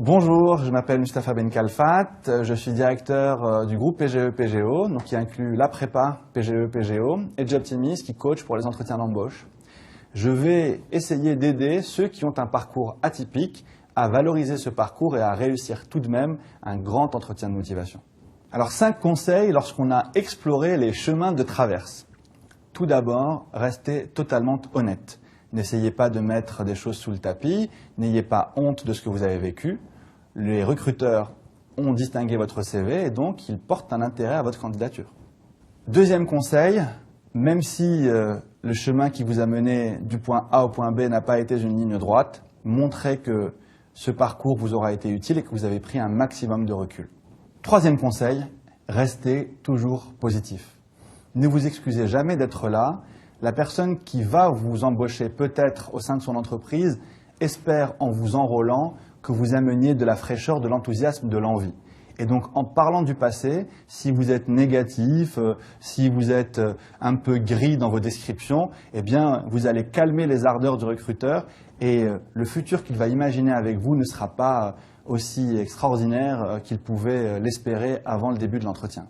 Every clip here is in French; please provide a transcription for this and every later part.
Bonjour, je m'appelle Mustapha Benkhalfat, je suis directeur du groupe PGE-PGO, donc qui inclut la prépa PGE-PGO et Jobtimis qui coach pour les entretiens d'embauche. Je vais essayer d'aider ceux qui ont un parcours atypique à valoriser ce parcours et à réussir tout de même un grand entretien de motivation. Alors 5 conseils lorsqu'on a exploré les chemins de traverse. Tout d'abord, restez totalement honnête. N'essayez pas de mettre des choses sous le tapis, n'ayez pas honte de ce que vous avez vécu. Les recruteurs ont distingué votre CV et donc ils portent un intérêt à votre candidature. Deuxième conseil, même si le chemin qui vous a mené du point A au point B n'a pas été une ligne droite, montrez que ce parcours vous aura été utile et que vous avez pris un maximum de recul. Troisième conseil, restez toujours positif. Ne vous excusez jamais d'être là. La personne qui va vous embaucher peut-être au sein de son entreprise espère en vous enrôlant que vous ameniez de la fraîcheur, de l'enthousiasme, de l'envie. Et donc en parlant du passé, si vous êtes négatif, si vous êtes un peu gris dans vos descriptions, eh bien vous allez calmer les ardeurs du recruteur et le futur qu'il va imaginer avec vous ne sera pas aussi extraordinaire qu'il pouvait l'espérer avant le début de l'entretien.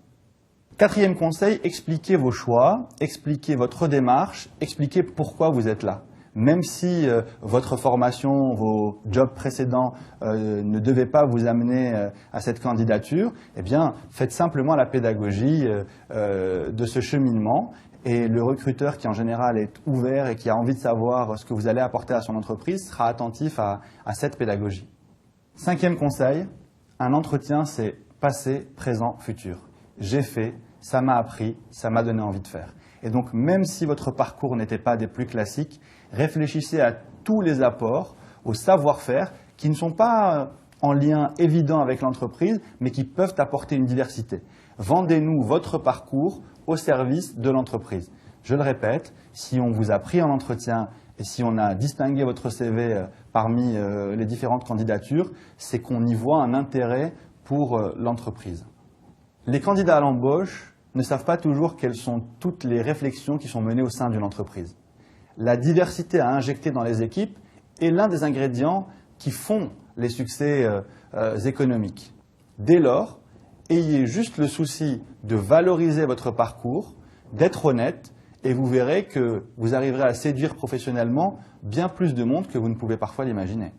Quatrième conseil, expliquez vos choix, expliquez votre démarche, expliquez pourquoi vous êtes là. Même si votre formation, vos jobs précédents ne devaient pas vous amener à cette candidature, eh bien, faites simplement la pédagogie de ce cheminement et le recruteur qui en général est ouvert et qui a envie de savoir ce que vous allez apporter à son entreprise sera attentif à cette pédagogie. Cinquième conseil, un entretien c'est passé, présent, futur. J'ai fait, ça m'a appris, ça m'a donné envie de faire. Et donc, même si votre parcours n'était pas des plus classiques, réfléchissez à tous les apports, au savoir-faire, qui ne sont pas en lien évident avec l'entreprise, mais qui peuvent apporter une diversité. Vendez-nous votre parcours au service de l'entreprise. Je le répète, si on vous a pris en entretien et si on a distingué votre CV parmi les différentes candidatures, c'est qu'on y voit un intérêt pour l'entreprise. Les candidats à l'embauche ne savent pas toujours quelles sont toutes les réflexions qui sont menées au sein d'une entreprise. La diversité à injecter dans les équipes est l'un des ingrédients qui font les succès économiques. Dès lors, ayez juste le souci de valoriser votre parcours, d'être honnête, et vous verrez que vous arriverez à séduire professionnellement bien plus de monde que vous ne pouvez parfois l'imaginer.